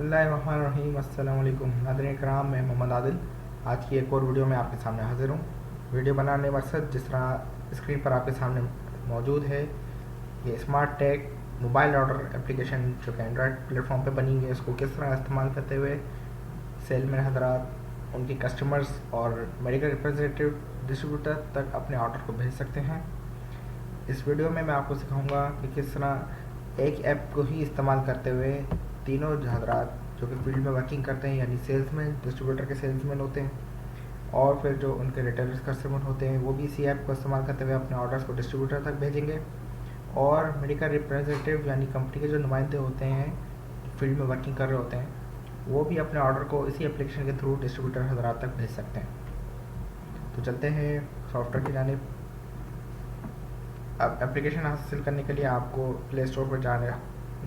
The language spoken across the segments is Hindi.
बिस्मिल्लाहिर्रहमानिर्रहीम। अस्सलाम वालेकुम नाज़रीन कराम, मैं मोहम्मद आदिल आज की एक और वीडियो में आपके सामने हाजिर हूँ। वीडियो बनाने मकसद जिस तरह स्क्रीन पर आपके सामने मौजूद है, ये smart tag mobile order application जो कि एंड्रॉयड प्लेटफॉर्म पे बनी हुई है, उसको किस तरह इस्तेमाल करते हुए सेलमैन हजरात उनके कस्टमर्स और मेडिकल रिप्रेजेंटेटिव डिस्ट्रीब्यूटर तक अपने ऑर्डर को भेज सकते हैं। इस वीडियो में मैं आपको सिखाऊंगा कि किस तरह एक ऐप को ही इस्तेमाल करते हुए तीनों हजरात जो कि फील्ड में वर्किंग करते हैं, यानी सेल्समैन, डिस्ट्रीब्यूटर के सेल्समैन होते हैं, और फिर जो उनके रिटेलर्स कस्टमर होते हैं, वो भी इसी ऐप को इस्तेमाल करते हुए अपने ऑर्डर्स को डिस्ट्रीब्यूटर तक भेजेंगे। और मेडिकल रिप्रेजेंटेटिव यानी कंपनी के जो नुमाइंदे होते हैं, फील्ड में वर्किंग कर रहे होते हैं, वो भी अपने ऑर्डर को इसी एप्लीकेशन के थ्रू डिस्ट्रीब्यूटर हजरात तक भेज सकते हैं। तो चलते हैं सॉफ्टवेयर की जानिब। अब एप्लीकेशन हासिल करने के लिए आपको प्ले स्टोर पर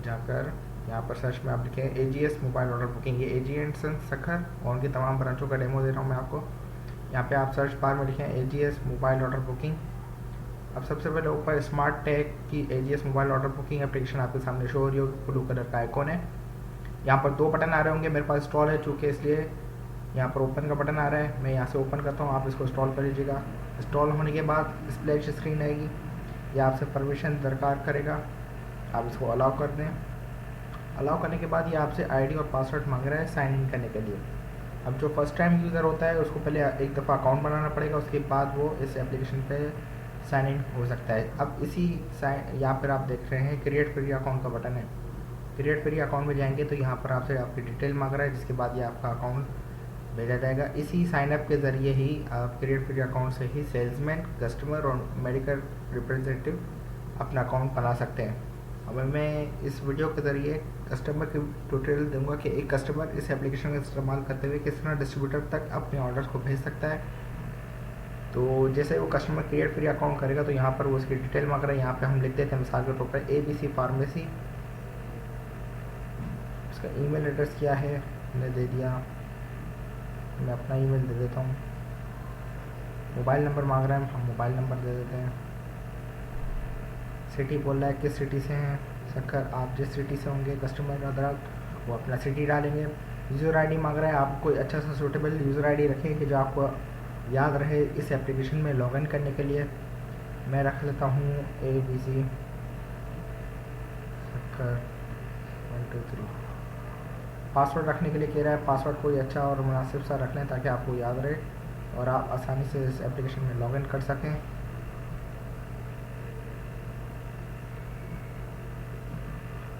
जाकर यहाँ पर सर्च में आप लिखें AGS मोबाइल ऑर्डर बुकिंग। ये AG एंड सन्स सखर और उनकी तमाम ब्रांचों का डेमो दे रहा हूँ मैं आपको। यहाँ पे आप सर्च बार में लिखें AGS मोबाइल ऑर्डर बुकिंग। अब सबसे पहले ऊपर स्मार्ट टैग की AGS mobile order booking application आपके सामने शो हो रही होगी, ब्लू कलर का आइकॉन है। यहाँ पर दो बटन आ रहे होंगे, मेरे पास इंस्टॉल है चूँकि, इसलिए यहाँ पर ओपन का बटन आ रहा है। मैं यहाँ से ओपन करता हूँ, आप इसको इंस्टॉल कर लीजिएगा। इंस्टॉल होने के बाद स्प्लैश स्क्रीन आएगी, ये आपसे परमिशन दरकार करेगा, आप इसको अलाउ कर दें। अलाउ करने के बाद ये आपसे आईडी और पासवर्ड मांग रहा है साइन इन करने के लिए। अब जो फर्स्ट टाइम यूज़र होता है उसको पहले एक दफ़ा अकाउंट बनाना पड़ेगा, उसके बाद वो इस एप्लीकेशन पे साइन इन हो सकता है। अब इसी यहाँ पर आप देख रहे हैं क्रिएट फ्री अकाउंट का बटन है। क्रिएट फ्री अकाउंट में जाएंगे तो यहाँ पर आपसे आपकी डिटेल मांग रहा है, जिसके बाद ये आपका अकाउंट भेजा जाएगा। इसी साइनअप के ज़रिए ही आप क्रिएट फ्री अकाउंट से ही सेल्समैन, कस्टमर और मेडिकल रिप्रेजेंटेटिव अपना अकाउंट बना सकते हैं। अब मैं इस वीडियो के ज़रिए कस्टमर की ट्यूटोरियल दूंगा कि एक कस्टमर इस एप्लीकेशन का इस्तेमाल करते हुए किस तरह डिस्ट्रीब्यूटर तक अपने ऑर्डर्स को भेज सकता है। तो जैसे वो कस्टमर क्रिएट फ्री अकाउंट करेगा तो यहाँ पर वो उसकी डिटेल मांग रहा है। यहाँ पे हम लिख देते हैं मिसाल के तौर पर ABC फार्मेसी। उसका ईमेल एड्रेस क्या है मैंने दे दिया, मैं अपना ईमेल दे देता हूँ। मोबाइल नंबर मांग रहा है, हम मोबाइल नंबर दे देते हैं। सिटी बोल रहा है किस सिटी से हैं सकर, आप जिस सिटी से होंगे कस्टमर हजरात वो अपना सिटी डालेंगे। यूज़र आईडी मांग रहा है, आप कोई अच्छा सा सूटेबल यूज़र आईडी रखें कि जो आपको याद रहे इस एप्लीकेशन में लॉगिन करने के लिए। मैं रख लेता हूँ ABC सकर 1 2 3। पासवर्ड रखने के लिए कह रहा है, पासवर्ड कोई अच्छा और मुनासिब सा रख लें ताकि आपको याद रहे और आप आसानी से इस एप्लीकेशन में लॉगिन कर सकें।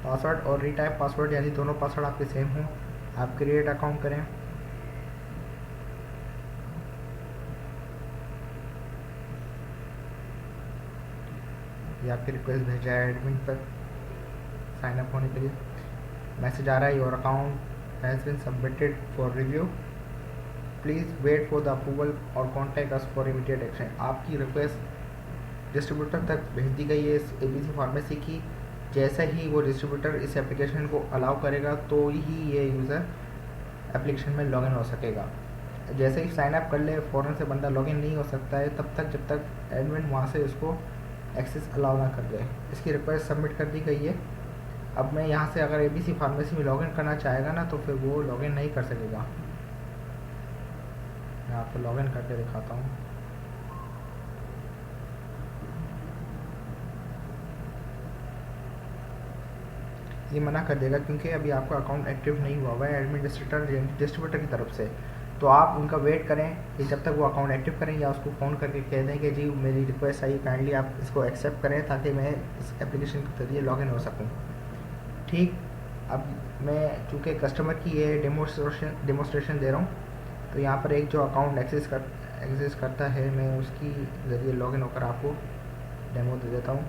पासवर्ड और रीटाइप पासवर्ड यानी दोनों पासवर्ड आपके सेम हों। आप क्रिएट अकाउंट करें। ये आपकी रिक्वेस्ट भेजा है एडमिन पर साइन अप होने के लिए। मैसेज आ रहा है your account has been submitted for review, please wait for the approval और contact us for immediate action. आपकी रिक्वेस्ट डिस्ट्रीब्यूटर तक भेज दी गई है इस ABC फार्मेसी की। जैसे ही वो डिस्ट्रीब्यूटर इस एप्लीकेशन को अलाउ करेगा तो ही ये यूज़र एप्लीकेशन में लॉगिन हो सकेगा। जैसे ही साइन अप कर ले फ़ौरन से बंदा लॉगिन नहीं हो सकता है तब तक जब तक एडमिन वहाँ से इसको एक्सेस अलाउ ना कर दे। इसकी रिक्वेस्ट सबमिट कर दी गई है। अब मैं यहाँ से अगर ABC फार्मेसी में लॉगिन करना चाहेगा ना तो फिर वो लॉगिन नहीं कर सकेगा। मैं आपको लॉगिन करके दिखाता हूँ। ये मना कर देगा क्योंकि अभी आपका अकाउंट एक्टिव नहीं हुआ हुआ है डिस्ट्रीब्यूटर की तरफ से। तो आप उनका वेट करें कि जब तक वो अकाउंट एक्टिव करें, या उसको फ़ोन करके कह दें कि जी मेरी रिक्वेस्ट आई, काइंडली आप इसको एक्सेप्ट करें ताकि मैं इस एप्लीकेशन के जरिए लॉगिन हो सकूं। ठीक, अब मैं चूँकि कस्टमर की ये डेमोस्ट्रेशन दे रहा हूँ, तो यहाँ पर एक जो अकाउंट एक्सेस करता है मैं उसकी ज़रिए लॉगिन होकर आपको डेमो दे देता हूँ।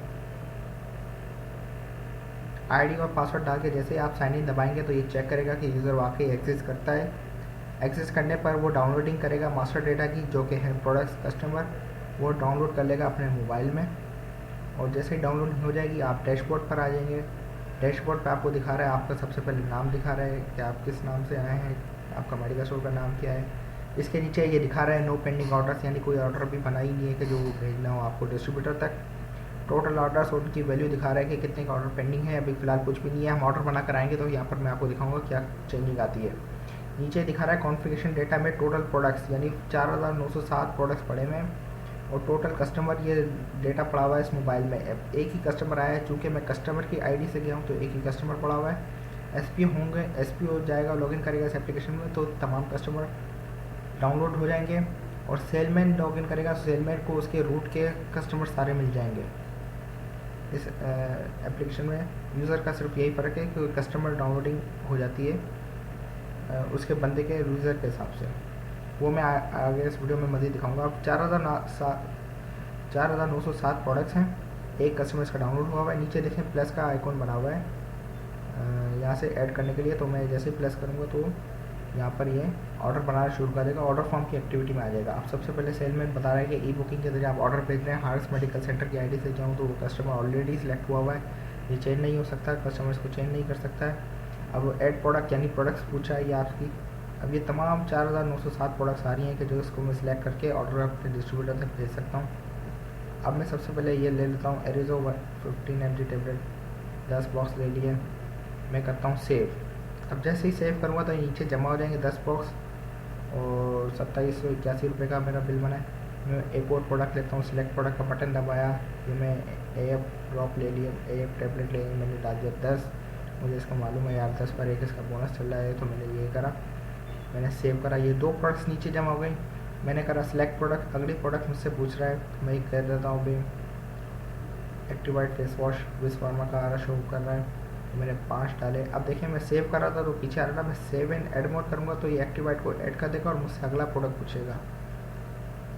आईडी और पासवर्ड डाल के जैसे आप साइन इन दबाएंगे तो ये चेक करेगा कि यूज़र वाकई एक्सेस करता है। एक्सेस करने पर वो डाउनलोडिंग करेगा मास्टर डेटा की, जो कि है प्रोडक्ट्स कस्टमर, वो डाउनलोड कर लेगा अपने मोबाइल में। और जैसे ही डाउनलोड हो जाएगी आप डैशबोर्ड पर आ जाएंगे। डैशबोर्ड पे आपको दिखा रहा है, आपका सबसे पहले नाम दिखा रहा है कि आप किस नाम से आए हैं, आपका मेडिकल स्टोर का नाम क्या है। इसके नीचे ये दिखा रहा है नो पेंडिंग ऑर्डर्स, यानी कोई ऑर्डर भी बना ही नहीं है कि जो भेजना हो आपको डिस्ट्रीब्यूटर तक। टोटल ऑर्डर्स और उनकी वैल्यू दिखा रहा है कि कितने का ऑर्डर पेंडिंग है। अभी फ़िलहाल कुछ भी नहीं है, हम ऑर्डर बना कर आएंगे तो यहाँ पर मैं आपको दिखाऊंगा क्या चेंजिंग आती है। नीचे दिखा रहा है कॉन्फ़िगरेशन डेटा में टोटल प्रोडक्ट्स, यानी 4907 प्रोडक्ट्स पड़े हुए हैं और टोटल कस्टमर ये डेटा पड़ा हुआ है इस मोबाइल में। एक ही कस्टमर आया है, चूँकि मैं कस्टमर की आईडी से गया हूँ तो एक ही कस्टमर पड़ा हुआ है। एसपी होंगे, एसपी हो जाएगा, लॉगिन करेगा इस एप्लीकेशन में तो तमाम कस्टमर डाउनलोड हो जाएंगे। और सेलमैन लॉगिन करेगा, सेलमैन को उसके रूट के कस्टमर सारे मिल जाएंगे। इस एप्लीकेशन में यूज़र का सिर्फ यही फ़र्क है कि कस्टमर डाउनलोडिंग हो जाती है उसके बंदे के यूज़र के हिसाब से। वो मैं आगे इस वीडियो में मज़ीद दिखाऊंगा। अब 4907 प्रोडक्ट्स हैं, एक कस्टमर इसका डाउनलोड हुआ हुआ है। नीचे देखें प्लस का आइकॉन बना हुआ है यहाँ से ऐड करने के लिए, तो मैं जैसे ही प्लस करूँगा तो यहाँ पर ये ऑर्डर बनाना शुरू कर देगा, ऑर्डर फॉर्म की एक्टिविटी में आ जाएगा। अब सबसे पहले सेलमैन बता रहा है कि ई बुकिंग के जरिए आप ऑर्डर भेज रहे हैं। हार्स मेडिकल सेंटर की आईडी से जाऊँ तो वो कस्टमर ऑलरेडी सिलेक्ट हुआ हुआ है, ये चेंज नहीं हो सकता, कस्टमर इसको चेंज नहीं कर सकता है। अब ऐड प्रोडक्ट यानी प्रोडक्ट्स पूछा है ये आपकी। अब ये तमाम 4907 प्रोडक्ट्स आ रही हैं कि जो इसको मैं सिलेक्ट करके ऑर्डर अपने डिस्ट्रीब्यूटर तक भेज सकता हूँ। अब मैं सबसे पहले ये ले लेता हूँ एरिजो 15 mg टेबलेट, 10 बॉक्स ले लिए। मैं करता हूँ सेव। अब जैसे ही सेव करूँगा तो नीचे जमा हो जाएंगे 10 बॉक्स और 2781 रुपये का मेरा बिल बना है। मैं एक और प्रोडक्ट लेता हूँ, सिलेक्ट प्रोडक्ट का बटन दबाया, ये मैं एफ ड्रॉप ले लिया, एफ टैबलेट ले लिया, मैंने डाल दिया 10। मुझे इसका मालूम है यार 10 पर एक इसका बोनस चल रहा है तो मैंने ये करा, मैंने सेव करा। ये 2 प्रोडक्ट्स नीचे जमा हो गई। मैंने करा सिलेक्ट प्रोडक्ट, अगली प्रोडक्ट मुझसे पूछ रहा है तो मैं कर देता हूँ भाई एक्टिवाइट फेस वॉश विस फार्मा का आ रहा शो कर रहा है, तो मैंने 5 डाले। अब देखिए मैं सेव कर रहा था तो पीछे आ रहा था, मैं सेव एंड ऐड मोड करूँगा तो ये एक्टिवाइट को ऐड कर देगा और मुझसे अगला प्रोडक्ट पूछेगा।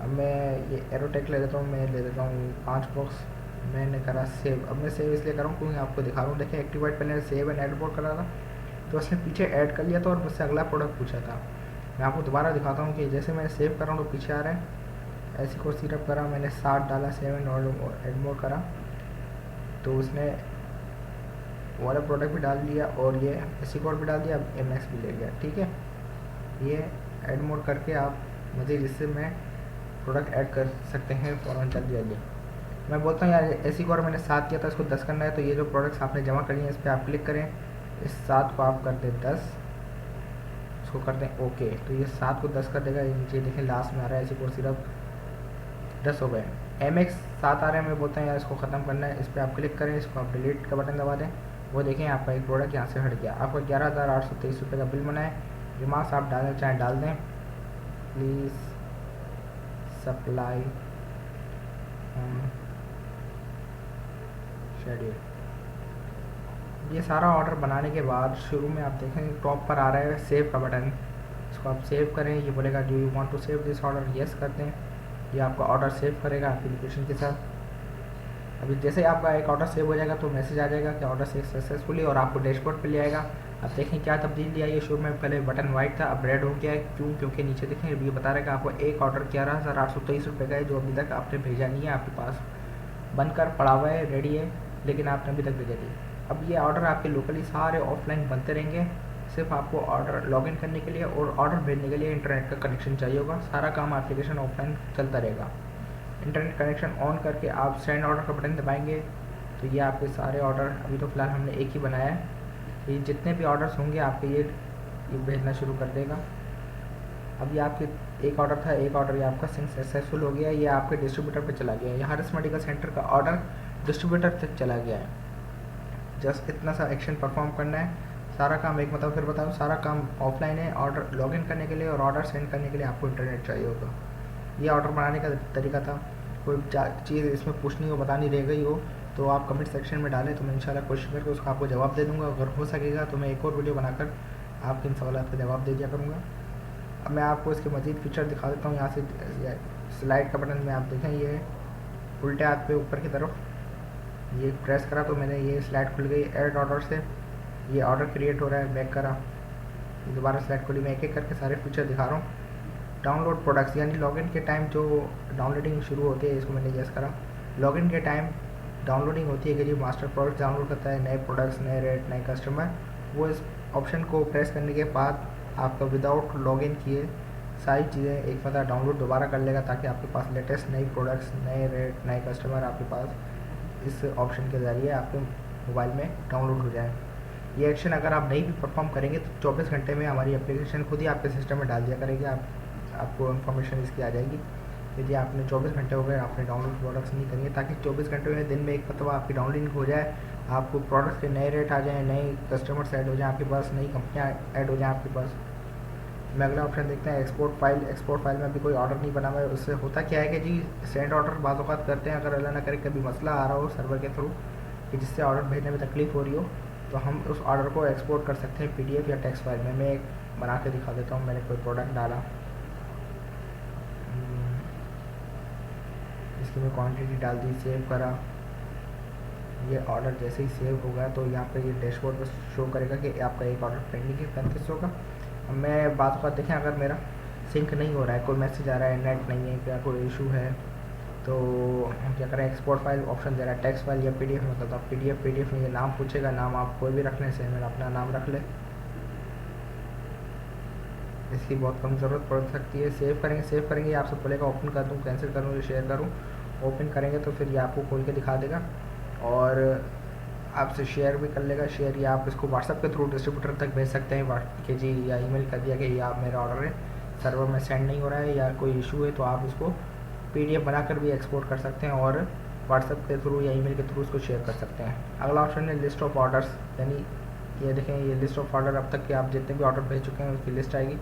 अब मैं ये एरोटेक ले लेता हूँ, मैं ले लेता हूँ 5 बॉक्स, मैंने करा सेव। अब मैं सेव इसलिए कर रहा हूँ क्योंकि आपको दिखा रहा हूँ। देखिए एक्टिवाइट पहले सेव एंड ऐड मोड करा था तो उसने पीछे ऐड कर लिया था और मुझसे अगला प्रोडक्ट पूछा था। मैं आपको दोबारा दिखाता हूँ कि जैसे मैं सेव कर रहा हूँ तो पीछे आ रहा है। ऐसी को सिरप करा, मैंने 60 डाला, सेव एंड ऐड मोड करा तो उसने वाला प्रोडक्ट भी डाल दिया और ये ऐसी कोड भी डाल दिया, अब MX भी ले लिया। ठीक है, ये ऐड मोड करके आप मज़ीद इससे मैं प्रोडक्ट ऐड कर सकते हैं फ़ौरन जल्दी जल्दी। मैं बोलता हूँ यार ऐसी कोड मैंने 7 किया था, इसको 10 करना है तो ये जो प्रोडक्ट्स आपने जमा करी हैं इस पर आप क्लिक करें, इस 7 को आप कर दें 10, इसको कर दें ओके, तो ये 7 को 10 कर देगा। नीचे देखें लास्ट में आ रहा है ऐसी कोड सिर्फ 10 हो गए। MX 7 आ रहे हैं, मैं बोलता हूँ यार इसको ख़त्म करना है, इस पर आप क्लिक करें, इसको आप डिलीट का बटन दबा दें। वो देखें आपका एक प्रोडक्ट यहाँ से हट गया। आपका 11,823 रुपये का बिल बना है। रिमार्क्स आप डालना चाहें डाल दें, प्लीज़ सप्लाई शेड्यूल। ये सारा ऑर्डर बनाने के बाद शुरू में आप देखें टॉप पर आ रहा है सेव का बटन, इसको आप सेव करें। ये बोलेगा do you want to save this order, yes कर दें। ये आपका ऑर्डर सेव करेगा आपकी लोकेशन के साथ। अभी जैसे आपका एक ऑर्डर सेव हो जाएगा तो मैसेज आ जाएगा कि ऑर्डर सेव सक्सेसफुली और आपको डैशबोर्ड पे ले आएगा। अब देखें क्या तब्दीली आई है। शुरू में पहले बटन वाइट था, अब रेड हो गया है। क्यों? क्योंकि नीचे देखें ये बता रहा है कि आपको एक ऑर्डर 11,823 रुपये का है जो अभी तक आपने भेजा नहीं है, आपके पास बनकर पड़ा हुआ है, रेडी है, लेकिन आपने अभी तक भेजा नहीं। अब ये ऑर्डर आपके लोकली सारे ऑफलाइन बनते रहेंगे, सिर्फ आपको ऑर्डर लॉगिन करने के लिए और ऑर्डर भेजने के लिए इंटरनेट का कनेक्शन चाहिए होगा। सारा काम एप्लीकेशन ऑफलाइन चलता रहेगा। इंटरनेट कनेक्शन ऑन करके आप सेंड ऑर्डर का बटन दबाएंगे तो ये आपके सारे ऑर्डर, अभी तो फ़िलहाल हमने एक ही बनाया है, ये जितने भी ऑर्डर्स होंगे आपके ये भेजना शुरू कर देगा। अब ये आपके एक ऑर्डर था, एक ऑर्डर ये आपका सक्सेसफुल हो गया, ये आपके डिस्ट्रीब्यूटर पे चला गया है। यहाँ हारिस मेडिकल सेंटर का ऑर्डर डिस्ट्रीब्यूटर तक चला गया है। जस्ट इतना सा एक्शन परफॉर्म करना है। सारा काम एक मतलब फिर बताऊँ, सारा काम ऑफलाइन है। ऑर्डर लॉगिन करने के लिए और ऑर्डर सेंड करने के लिए आपको इंटरनेट चाहिए होगा। ये ऑर्डर बनाने का तरीका था। कोई चीज़ इसमें पूछनी हो, बतानी रह गई हो तो आप कमेंट सेक्शन में डालें तो मैं इंशाल्लाह कोशिश करके उसका आपको जवाब दे दूँगा। अगर हो सकेगा तो मैं एक और वीडियो बनाकर आपके इन सवालों का जवाब दे दिया करूँगा। अब मैं आपको इसके मज़ीद फीचर दिखा देता हूँ। यहाँ से स्लाइड का बटन में आप देखें, ये उल्टे हाथ पे ऊपर की तरफ ये प्रेस करा तो मैंने ये स्लाइड खुल गई। ऐड ऑर्डर से ये ऑर्डर क्रिएट हो रहा है, बैक करा, दोबारा स्लाइड खुली। मैं एक एक करके सारे फीचर दिखा रहा हूँ। डाउनलोड प्रोडक्ट्स यानी लॉगिन के टाइम जो डाउनलोडिंग शुरू होती है, इसको मैंने यस करा। लॉगिन के टाइम डाउनलोडिंग होती है कि जो मास्टर प्रोडक्ट डाउनलोड करता है, नए प्रोडक्ट्स, नए रेट, नए कस्टमर, वो इस ऑप्शन को प्रेस करने के बाद आपका विदाउट लॉगिन किए सारी चीज़ें एक मतलब डाउनलोड दोबारा कर लेगा ताकि आपके पास लेटेस्ट नई प्रोडक्ट्स, नए रेट, नए कस्टमर आपके पास इस ऑप्शन के ज़रिए आपके मोबाइल में डाउनलोड हो जाए। ये एक्शन अगर आप नहीं भी परफॉर्म करेंगे तो 24 घंटे में हमारी एप्लीकेशन खुद ही आपके सिस्टम में डाल दिया करेगी, आपको इन्फॉर्मेशन इसकी आ जाएगी यदि आपने 24 घंटे हो गए आपने डाउनलोड प्रोडक्ट्स नहीं करेंगे, ताकि 24 घंटे में दिन में एक मरतबा आपकी डाउनलोडिंग हो जाए, आपको प्रोडक्ट्स के नए रेट आ जाएँ, नए कस्टमर्स ऐड हो जाएँ आपके पास, नई कंपनियाँ ऐड हो जाएँ आपके पास। मैं अगला ऑप्शन देखते हैं एक्सपोर्ट फाइल। एक्सपोर्ट फाइल में अभी कोई ऑर्डर नहीं बना हुआ है। उससे होता क्या है कि जी सेंड ऑर्डर बाज़ औक़ात करते हैं, अगर अल्लाह ना करे कभी मसला आ रहा हो सर्वर के थ्रू कि जिससे ऑर्डर भेजने में तकलीफ़ हो रही हो, तो हम उस ऑर्डर को एक्सपोर्ट कर सकते हैं PDF या टेक्स्ट फाइल में। मैं एक बना के दिखा देता हूँ। मैंने कोई प्रोडक्ट डाला, इसकी मैं क्वांटिटी डाल दी, सेव करा। ये ऑर्डर जैसे ही सेव होगा तो यहाँ पे ये डैशबोर्ड पर शो करेगा कि आपका एक ऑर्डर पेंडिंग है 3500 का। मैं बात बात देखें, अगर मेरा सिंक नहीं हो रहा है, कोई मैसेज आ रहा है, नेट नहीं है, क्या कोई इशू है, तो हम क्या करें, एक्सपोर्ट फाइल ऑप्शन दे रहा है, टेक्स्ट फाइल या PDF में। मतलब PDF में ये नाम पूछेगा, नाम आप कोई भी रखने से मैंने अपना नाम रख ले, इसकी बहुत कम ज़रूरत पड़ सकती है। सेव करेंगे आपसे बोलेगा ओपन कर दूँ, कैंसिल करूँ या शेयर करूँ। ओपन करेंगे तो फिर ये आपको खोल के दिखा देगा और आपसे शेयर भी कर लेगा। शेयर या आप इसको व्हाट्सएप के थ्रू डिस्ट्रीब्यूटर तक भेज सकते हैं कि जी, या ईमेल कर दिया कि ये आप मेरा ऑर्डर है सर्वर में सेंड नहीं हो रहा है या कोई इशू है, तो आप इसको PDF बनाकर भी एक्सपोर्ट कर सकते हैं और व्हाट्सएप के थ्रू या ईमेल के थ्रू उसको शेयर कर सकते हैं। अगला ऑप्शन है लिस्ट ऑफ ऑर्डर्स, यानी ये देखें, ये लिस्ट ऑफ ऑर्डर अब तक के आप जितने भी ऑर्डर भेज चुके हैं उसकी लिस्ट आएगी।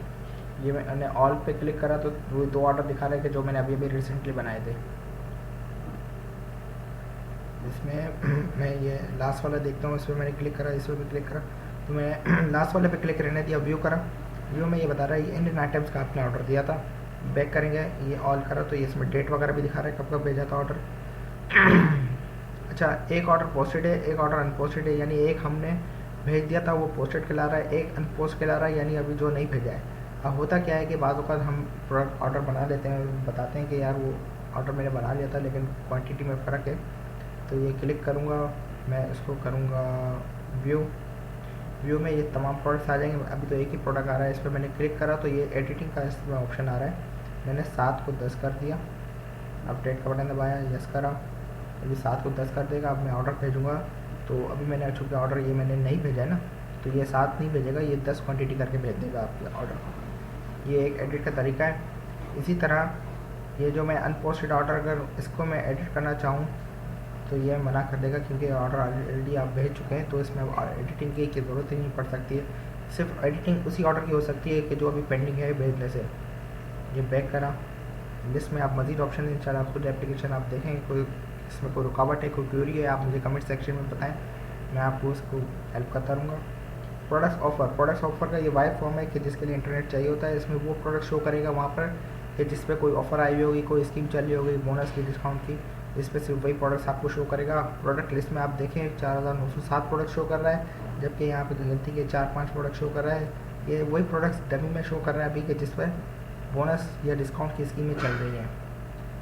ये मैंने ऑल पे क्लिक करा तो वो 2 ऑर्डर दिखा रहे हैं कि जो मैंने अभी रिसेंटली बनाए थे। इसमें मैं ये लास्ट वाला देखता हूँ, इस पर मैंने क्लिक करा, इस पर भी क्लिक करा, तो मैं लास्ट वाले पे क्लिक रहने दिया, व्यू करा। व्यू में ये बता रहा है ये इंडियन आइटम्स का आपने ऑर्डर दिया था। बैक करेंगे, ये ऑल करा तो ये इसमें डेट वगैरह भी दिखा रहा है कब कब भेजा था ऑर्डर। अच्छा, एक ऑर्डर पोस्टेड है, एक ऑर्डर अनपोस्टेड है, यानी एक हमने भेज दिया था वो पोस्टेड कहला रहा है, एक अनपोस्ट कहला रहा है, यानी अभी जो नहीं भेजा है। अब होता क्या है कि बाज़ औक़ात हम प्रोडक्ट ऑर्डर बना लेते हैं, बताते हैं कि यार वो ऑर्डर मैंने बना लिया था लेकिन क्वांटिटी में फ़र्क है, तो ये क्लिक करूँगा, मैं इसको करूँगा व्यू में ये तमाम प्रोडक्ट्स आ जाएंगे। अभी तो एक ही प्रोडक्ट आ रहा है, इस पर मैंने क्लिक करा तो ये एडिटिंग का इसमें ऑप्शन आ रहा है। मैंने 7 को 10 कर दिया, अपडेट का बटन दबाया, यस करा, अभी 7 को 10 कर देगा। अब मैं ऑर्डर भेजूँगा तो अभी मैंने चूँकि ऑर्डर ये मैंने नहीं भेजा है ना, तो ये 7 नहीं भेजेगा, ये 10 क्वान्टिटी करके भेज देगा आपके ऑर्डर। ये एक एडिट का तरीका है। इसी तरह ये जो मैं अनपोस्टेड ऑर्डर अगर इसको मैं एडिट करना चाहूँ तो ये मना कर देगा, क्योंकि ऑर्डर ऑलरेडी आप भेज चुके हैं, तो इसमें एडिटिंग की ज़रूरत ही नहीं पड़ सकती है। सिर्फ एडिटिंग उसी ऑर्डर की हो सकती है कि जो अभी पेंडिंग है भेजने से। ये बैक करा, लिस्ट में आप मज़ीद ऑप्शन इंशाल्लाह खुद एप्लीकेशन आप देखेंगे, कोई इसमें कोई रुकावट है, कोई क्वेरी है, आप मुझे कमेंट सेक्शन में बताएं, मैं आपको उसको हेल्प करता रहूँगा। प्रोडक्ट्स ऑफर का ये वाई फॉर्म है कि जिसके लिए इंटरनेट चाहिए होता है। इसमें वो प्रोडक्ट शो करेगा वहाँ पर कि जिस पे कोई ऑफ़र आई हुई होगी, कोई स्कीम चल रही होगी बोनस की, डिस्काउंट की, इस पर सिर्फ वही प्रोडक्ट्स आपको शो करेगा। प्रोडक्ट लिस्ट में आप देखें 4907 प्रोडक्ट शो कर रहा है, जबकि यहाँ पे गलती के 4-5 प्रोडक्ट शो कर रहा है। ये वही प्रोडक्ट्स डमी में शो कर रहा है अभी के जिस पर बोनस या डिस्काउंट की स्कीमें चल रही हैं।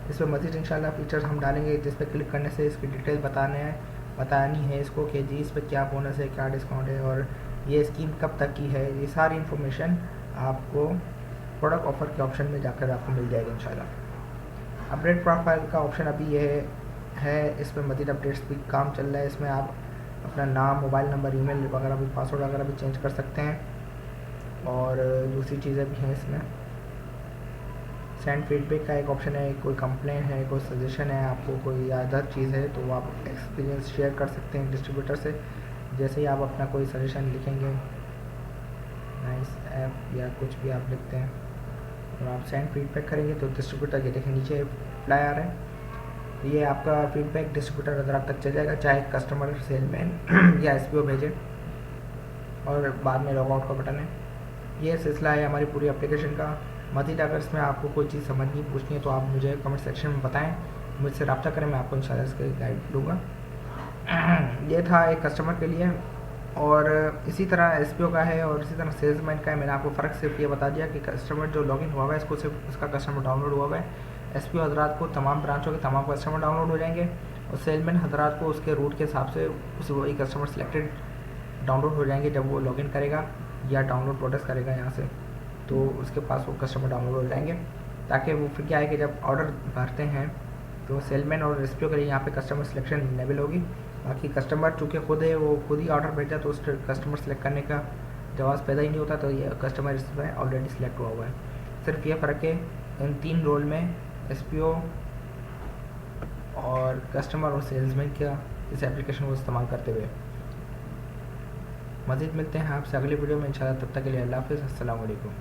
इस पर मज़ीद इंशाल्लाह फीचर्स हम डालेंगे, जिस पर क्लिक करने से इसकी डिटेल बतानी है इसको कि जी इस पर क्या बोनस है, क्या डिस्काउंट है और ये स्कीम कब तक की है। ये सारी इन्फॉर्मेशन आपको प्रोडक्ट ऑफ़र के ऑप्शन में जाकर आपको मिल जाएगी इंशाल्लाह। अपडेट प्रोफाइल का ऑप्शन अभी ये है, इस पर मज़ीद अपडेट्स भी काम चल रहा है। इसमें आप अपना नाम, मोबाइल नंबर, ईमेल वगैरह भी, पासवर्ड वगैरह भी चेंज कर सकते हैं और दूसरी चीज़ें भी हैं इसमें। सेंड फीडबैक का एक ऑप्शन है, कोई कंप्लेन है, कोई सजेशन है, आपको कोई अदर चीज़ है तो आप एक्सपीरियंस शेयर कर सकते हैं डिस्ट्रीब्यूटर से। जैसे ही आप अपना कोई सजेशन लिखेंगे, नाइस ऐप या कुछ भी आप लिखते हैं और आप सेंड फीडबैक करेंगे तो डिस्ट्रीब्यूटर, ये देखें नीचे रिप्लाई आ रहा है, ये आपका फीडबैक डिस्ट्रीब्यूटर हज़रात तक चल जाएगा, चाहे कस्टमर, सेलमैन या SPO भेजें। और बाद में लॉग आउट का बटन है। ये सिलसिला है हमारी पूरी एप्लीकेशन का। मज़ीद अगर इसमें आपको कोई चीज़ समझनी, पूछनी है तो आप मुझे कमेंट सेक्शन में बताएं, मुझसे रब्ता करें, मैं आपको इंशाल्लाह इसके गाइड दूँगा। ये था एक कस्टमर के लिए और इसी तरह SPO का है और इसी तरह सेल्समैन का है। मैंने आपको फ़र्क सिर्फ ये बता दिया कि कस्टमर जो लॉगिन हुआ हुआ है इसको सिर्फ उसका कस्टमर डाउनलोड हुआ हुआ है। SPO हज़रात को तमाम ब्रांचों के तमाम कस्टमर डाउनलोड हो जाएंगे और सेलमैन हज़रात को उसके रूट के हिसाब से उस वही कस्टमर सेलेक्टेड डाउनलोड हो जाएंगे जब वो लॉगिन करेगा या डाउनलोड प्रोसेस करेगा यहाँ से, तो उसके पास वो कस्टमर डाउनलोड हो जाएंगे, ताकि वो फिर क्या है कि जब ऑर्डर भरते हैं तो सेलमैन और रेस्पियो के लिए यहाँ पे कस्टमर सिलेक्शन इनेबल होगी। बाकी कस्टमर चूँकि खुद है, वो खुद ही ऑर्डर भेजा, तो उस कस्टमर सेलेक्ट करने का जवाब पैदा ही नहीं होता, तो ये कस्टमर इसमें ऑलरेडी सिलेक्ट हुआ हुआ है। सिर्फ ये फ़र्क है इन 3 रोल में, एसपीओ और कस्टमर और सेल्समैन का इस एप्लीकेशन को इस्तेमाल करते हुए। मज़ीद मिलते हैं आपसे अगली वीडियो में इंशाल्लाह, तब तक के लिए अल्लाह हाफ़िज़, अस्सलाम वालेकुम।